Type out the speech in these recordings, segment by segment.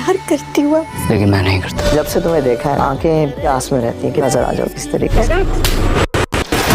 प्यार करती हूँ, लेकिन मैं नहीं करता। जब से तुम्हें देखा है आंखें प्यास में रहती हैं कि नजर आ जाओ किस तरीके से।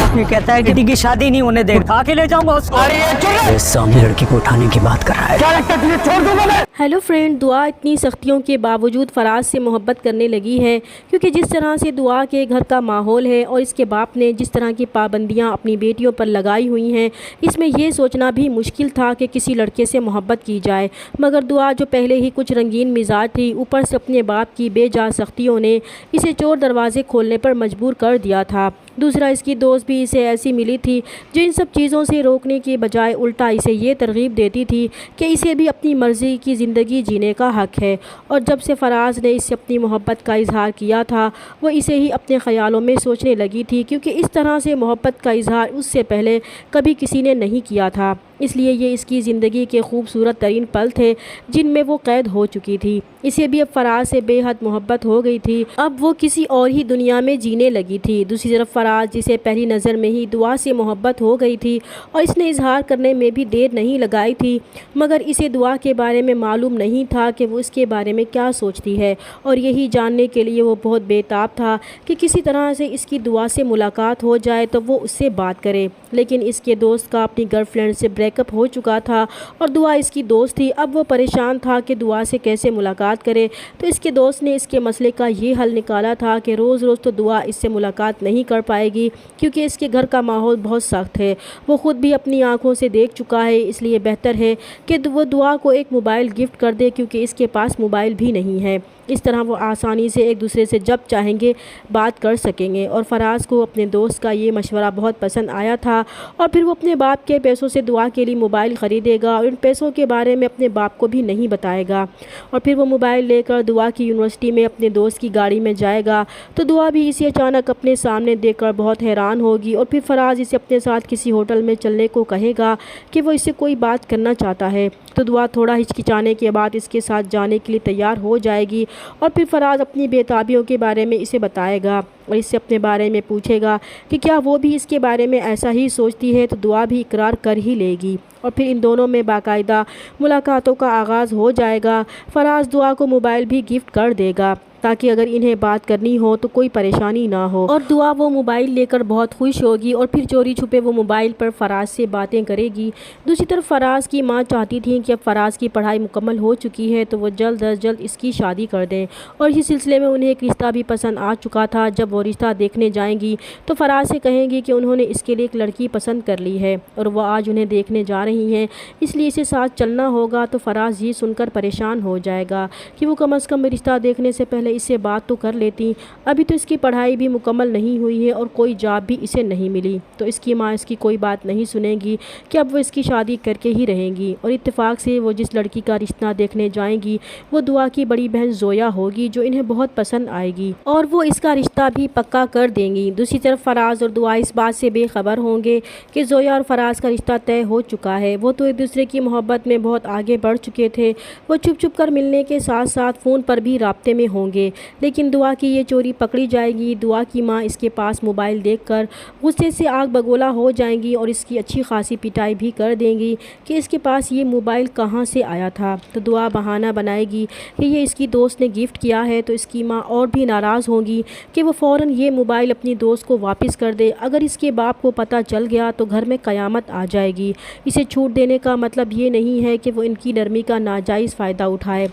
ये कहता है कि शादी नहीं होने देगा, आके ले जाऊंगा उसको। सामने लड़की को उठाने की बात कर रहा है। क्या लगता है तुझे छोड़ दूंगा मैं? हेलो फ्रेंड, दुआ इतनी सख्तियों के बावजूद फराज से मोहब्बत करने लगी है, क्योंकि जिस तरह से दुआ के घर का माहौल है और इसके बाप ने जिस तरह की पाबंदियां अपनी बेटियों पर लगाई हुई हैं, इसमें यह सोचना भी मुश्किल था कि किसी लड़के से मोहब्बत की जाए। मगर दुआ जो पहले ही कुछ रंगीन मिजाज थी, ऊपर से अपने बाप की बेजा सख्तियों ने इसे चोर दरवाजे खोलने पर मजबूर कर दिया था। दूसरा, इसकी दोस्त भी इसे ऐसी मिली थी जो इन सब चीज़ों से रोकने के बजाय उल्टा इसे ये तरगीब देती थी कि इसे भी अपनी मर्ज़ी की ज़िंदगी जीने का हक़ है। और जब से फराज ने इससे अपनी मोहब्बत का इजहार किया था, वो इसे ही अपने ख़यालों में सोचने लगी थी, क्योंकि इस तरह से मोहब्बत का इजहार उससे पहले कभी किसी ने नहीं किया था। इसलिए ये इसकी ज़िंदगी के खूबसूरत तरीन पल थे जिनमें वो कैद हो चुकी थी। इसे भी अब फराज से बेहद मोहब्बत हो गई थी। अब वो किसी और ही दुनिया में जीने लगी थी। दूसरी तरफ फराज, जिसे पहली नज़र में ही दुआ से मोहब्बत हो गई थी और इसने इजहार करने में भी देर नहीं लगाई थी, मगर इसे दुआ के बारे में मालूम नहीं था कि वो इसके बारे में क्या सोचती है, और यही जानने के लिए वो बहुत बेताब था कि किसी तरह से इसकी दुआ से मुलाकात हो जाए तो वो उससे बात करे। लेकिन इसके दोस्त का अपनी गर्लफ्रेंड से ब्रेकअप हो चुका था और दुआ इसकी दोस्त थी। अब वो परेशान था कि दुआ से कैसे मुलाकात करे, तो इसके दोस्त ने इसके मसले का ये हल निकाला था कि रोज़ रोज़ तो दुआ इससे मुलाकात नहीं कर पाएगी, क्योंकि इसके घर का माहौल बहुत सख्त है। वो ख़ुद भी अपनी आंखों से देख चुका है, इसलिए बेहतर है कि वो दुआ को एक मोबाइल गिफ्ट कर दे, क्योंकि इसके पास मोबाइल भी नहीं है। इस तरह वो आसानी से एक दूसरे से जब चाहेंगे बात कर सकेंगे। और फराज को अपने दोस्त का ये मशवरा बहुत पसंद आया था, और फिर वो अपने बाप के पैसों से दुआ के लिए मोबाइल ख़रीदेगा और इन पैसों के बारे में अपने बाप को भी नहीं बताएगा। और फिर वो मोबाइल लेकर दुआ की यूनिवर्सिटी में अपने दोस्त की गाड़ी में जाएगा, तो दुआ भी इसे अचानक अपने सामने देखकर बहुत हैरान होगी। और फिर फराज इसे अपने साथ किसी होटल में चलने को कहेगा कि वो इससे कोई बात करना चाहता है, तो दुआ थोड़ा हिचकिचाने के बाद इसके साथ जाने के लिए तैयार हो जाएगी। और फिर फराज अपनी बेताबियों के बारे में इसे बताएगा और इससे अपने बारे में पूछेगा कि क्या वो भी इसके बारे में ऐसा ही सोचती है, तो दुआ भी इकरार कर ही लेगी। और फिर इन दोनों में बाकायदा मुलाकातों का आगाज़ हो जाएगा। फराज दुआ को मोबाइल भी गिफ्ट कर देगा ताकि अगर इन्हें बात करनी हो तो कोई परेशानी ना हो। और दुआ वो मोबाइल लेकर बहुत खुश होगी और फिर चोरी छुपे वो मोबाइल पर फराज से बातें करेगी। दूसरी तरफ फराज की माँ चाहती थी कि अब फराज की पढ़ाई मुकम्मल हो चुकी है तो वो जल्द अज जल्द इसकी शादी कर दें, और इसी सिलसिले में उन्हें एक रिश्ता भी पसंद आ चुका था। जब वो रिश्ता देखने जाएंगी तो फराज से कहेंगी कि उन्होंने इसके लिए एक लड़की पसंद कर ली है और वह आज उन्हें देखने जा रही हैं, इसलिए इसे साथ चलना होगा। तो फराज ये सुनकर परेशान हो जाएगा कि वो कम अज़ कम रिश्ता देखने से पहले इससे बात तो कर लेती। अभी तो इसकी पढ़ाई भी मुकम्मल नहीं हुई है और कोई जॉब भी इसे नहीं मिली, तो इसकी माँ इसकी कोई बात नहीं सुनेगी कि अब वो इसकी शादी करके ही रहेंगी। और इत्तेफाक से वो जिस लड़की का रिश्ता देखने जाएंगी वो दुआ की बड़ी बहन जोया होगी, जो इन्हें बहुत पसंद आएगी और वो इसका रिश्ता भी पक्का कर देंगी। दूसरी तरफ फराज और दुआ इस बात से बेखबर होंगे कि जोया और फराज का रिश्ता तय हो चुका है। वो तो एक दूसरे की मोहब्बत में बहुत आगे बढ़ चुके थे। वो छुप छुप कर मिलने के साथ साथ फ़ोन पर भी राब्ते में होंगे, लेकिन दुआ की ये चोरी पकड़ी जाएगी। दुआ की माँ इसके पास मोबाइल देखकर गुस्से से आग बगोला हो जाएंगी और इसकी अच्छी खासी पिटाई भी कर देंगी कि इसके पास ये मोबाइल कहाँ से आया था। तो दुआ बहाना बनाएगी कि ये इसकी दोस्त ने गिफ्ट किया है, तो इसकी माँ और भी नाराज़ होंगी कि वो फ़ौरन ये मोबाइल अपनी दोस्त को वापस कर दे। अगर इसके बाप को पता चल गया तो घर में क़यामत आ जाएगी। इसे छूट देने का मतलब ये नहीं है कि वो इनकी नरमी का नाजायज़ फ़ायदा उठाए,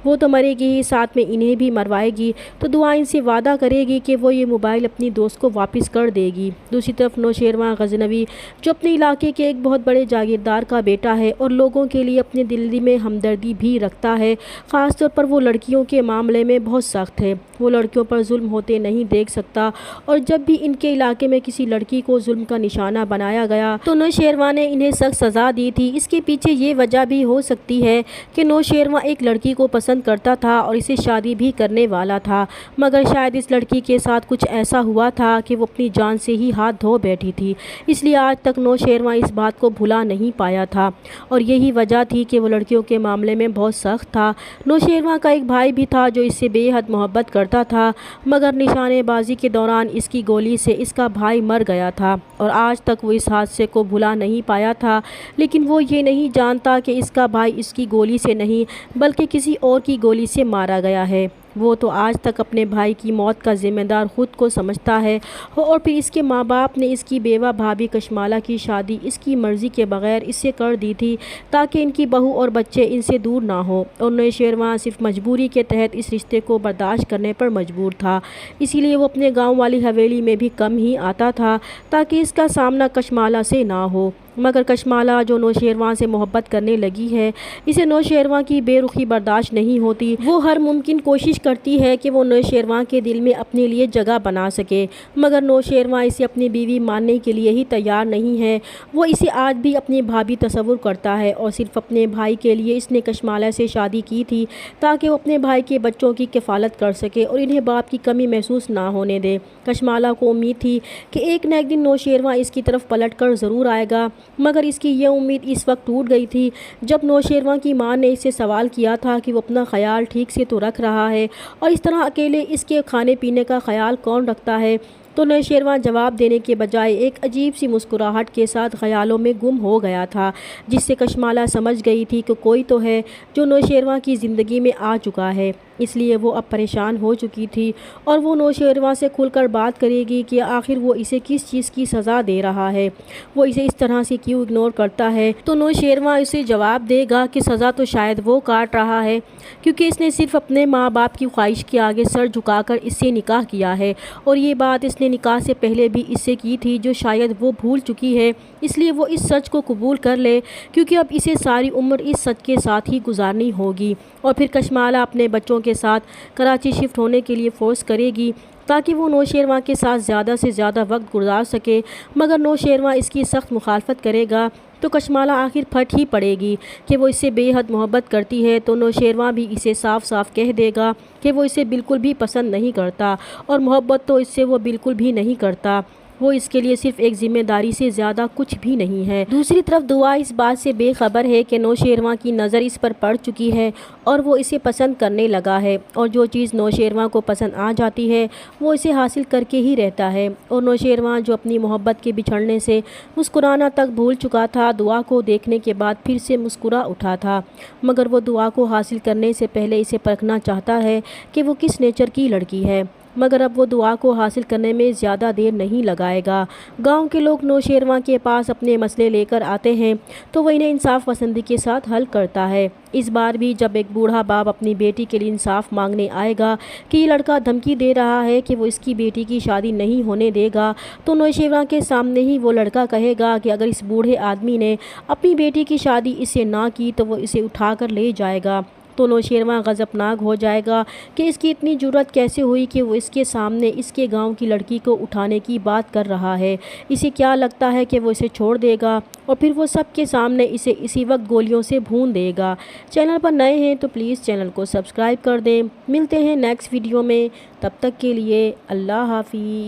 वो तो मरेगी ही, साथ में इन्हें भी मरवाएगी। तो दुआ इनसे वादा करेगी कि वो ये मोबाइल अपनी दोस्त को वापस कर देगी। दूसरी तरफ नौशेरवां गजनवी, जो अपने इलाके के एक बहुत बड़े जागीरदार का बेटा है और लोगों के लिए अपने दिल में हमदर्दी भी रखता है, ख़ास तौर पर वो लड़कियों के मामले में बहुत सख्त है। वो लड़कियों पर जुल्म होते नहीं देख सकता, और जब भी इनके इलाके में किसी लड़की को जुल्म का निशाना बनाया गया तो नौशेरवां ने इन्हें सख्त सज़ा दी थी। इसके पीछे ये वजह भी हो सकती है कि नौशेरवां एक लड़की को पसंद करता था और इसे शादी भी करने کرنے والا تھا، مگر شاید اس لڑکی کے ساتھ کچھ ایسا ہوا تھا کہ وہ اپنی جان سے ہی ہاتھ دھو بیٹھی تھی، اس لیے آج تک نوشیروان اس بات کو بھلا نہیں پایا تھا، اور یہی وجہ تھی کہ وہ لڑکیوں کے معاملے میں بہت سخت تھا۔ نوشیروان کا ایک بھائی بھی تھا جو اس سے بے حد محبت کرتا تھا، مگر نشانے بازی کے دوران اس کی گولی سے اس کا بھائی مر گیا تھا، اور آج تک وہ اس حادثے کو بھلا نہیں پایا تھا، لیکن وہ یہ نہیں جانتا کہ اس کا بھائی اس کی گولی سے نہیں بلکہ کسی اور کی گولی سے مارا گیا ہے۔ وہ تو آج تک اپنے بھائی کی موت کا ذمہ دار خود کو سمجھتا ہے، اور پھر اس کے ماں باپ نے اس کی بیوہ بھابھی کشمالہ کی شادی اس کی مرضی کے بغیر اس سے کر دی تھی تاکہ ان کی بہو اور بچے ان سے دور نہ ہوں، اور نوشیروان صرف مجبوری کے تحت اس رشتے کو برداشت کرنے پر مجبور تھا، اسی لیے وہ اپنے گاؤں والی حویلی میں بھی کم ہی آتا تھا تاکہ اس کا سامنا کشمالہ سے نہ ہو۔ مگر کشمالہ جو نوشیروان سے محبت کرنے لگی ہے، اسے نوشیروان کی بے رخی برداشت نہیں ہوتی۔ وہ ہر ممکن کوشش کرتی ہے کہ وہ نوشیروان کے دل میں اپنے لیے جگہ بنا سکے، مگر نوشیروان اسے اپنی بیوی ماننے کے لیے ہی تیار نہیں ہے۔ وہ اسے آج بھی اپنی بھابھی تصور کرتا ہے، اور صرف اپنے بھائی کے لیے اس نے کشمالہ سے شادی کی تھی تاکہ وہ اپنے بھائی کے بچوں کی کفالت کر سکے اور انہیں باپ کی کمی محسوس نہ ہونے دے۔ کشمالہ کو امید تھی کہ ایک نہ ایک دن نوشیروان اس کی طرف پلٹ کر ضرور آئے گا، مگر اس کی یہ امید اس وقت ٹوٹ گئی تھی جب نوشیروان کی ماں نے اس سے سوال کیا تھا کہ وہ اپنا خیال ٹھیک سے تو رکھ رہا ہے، اور اس طرح اکیلے اس کے کھانے پینے کا خیال کون رکھتا ہے۔ تو نوشیروان جواب دینے کے بجائے ایک عجیب سی مسکراہٹ کے ساتھ خیالوں میں گم ہو گیا تھا، جس سے کشمالہ سمجھ گئی تھی کہ کوئی تو ہے جو نوشیروان کی زندگی میں آ چکا ہے، اس لیے وہ اب پریشان ہو چکی تھی، اور وہ نوشیروان سے کھل کر بات کرے گی کہ آخر وہ اسے کس چیز کی سزا دے رہا ہے، وہ اسے اس طرح سے کیوں اگنور کرتا ہے۔ تو نوشیروان اسے جواب دے گا کہ سزا تو شاید وہ کاٹ رہا ہے کیونکہ اس نے صرف اپنے ماں باپ کی خواہش کے آگے سر جھکا کر اس سے نکاح کیا ہے، اور یہ بات اس نے نکاح سے پہلے بھی اس سے کی تھی جو شاید وہ بھول چکی ہے، اس لیے وہ اس سچ کو قبول کر لے کیونکہ اب اسے ساری عمر اس سچ کے ساتھ ہی گزارنی ہوگی۔ اور پھر کشمالہ اپنے بچوں کے ساتھ کراچی شفٹ ہونے کے لیے فورس کرے گی تاکہ وہ نوشیروان کے ساتھ زیادہ سے زیادہ وقت گزار سکے، مگر نوشیروان اس کی سخت مخالفت کرے گا تو کشمالہ آخر پھٹ ہی پڑے گی کہ وہ اس سے بے حد محبت کرتی ہے، تو نوشیروان بھی اسے صاف صاف کہہ دے گا کہ وہ اسے بالکل بھی پسند نہیں کرتا، اور محبت تو اس سے وہ بالکل بھی نہیں کرتا، وہ اس کے لیے صرف ایک ذمہ داری سے زیادہ کچھ بھی نہیں ہے۔ دوسری طرف دعا اس بات سے بے خبر ہے کہ نوشیروان کی نظر اس پر پڑ چکی ہے اور وہ اسے پسند کرنے لگا ہے، اور جو چیز نوشیروان کو پسند آ جاتی ہے وہ اسے حاصل کر کے ہی رہتا ہے، اور نوشیروان جو اپنی محبت کے بچھڑنے سے مسکرانا تک بھول چکا تھا، دعا کو دیکھنے کے بعد پھر سے مسکرا اٹھا تھا، مگر وہ دعا کو حاصل کرنے سے پہلے اسے پرکھنا چاہتا ہے کہ وہ کس نیچر کی لڑکی ہے، مگر اب وہ دعا کو حاصل کرنے میں زیادہ دیر نہیں لگائے گا۔ گاؤں کے لوگ نوشیروان کے پاس اپنے مسئلے لے کر آتے ہیں تو وہ انہیں انصاف پسندی کے ساتھ حل کرتا ہے۔ اس بار بھی جب ایک بوڑھا باپ اپنی بیٹی کے لیے انصاف مانگنے آئے گا کہ یہ لڑکا دھمکی دے رہا ہے کہ وہ اس کی بیٹی کی شادی نہیں ہونے دے گا، تو نوشیروان کے سامنے ہی وہ لڑکا کہے گا کہ اگر اس بوڑھے آدمی نے اپنی بیٹی کی شادی اس سے نہ کی تو وہ اسے اٹھا کر لے جائے گا۔ تو نوشیروان غضبناک ہو جائے گا کہ اس کی اتنی جرأت کیسے ہوئی کہ وہ اس کے سامنے اس کے گاؤں کی لڑکی کو اٹھانے کی بات کر رہا ہے۔ اسے کیا لگتا ہے کہ وہ اسے چھوڑ دے گا اور پھر وہ سب کے سامنے اسے اسی وقت گولیوں سے بھون دے گا۔ چینل پر نئے ہیں تو پلیز چینل کو سبسکرائب کر دیں۔ ملتے ہیں نیکسٹ ویڈیو میں، تب تک کے لیے اللہ حافظ۔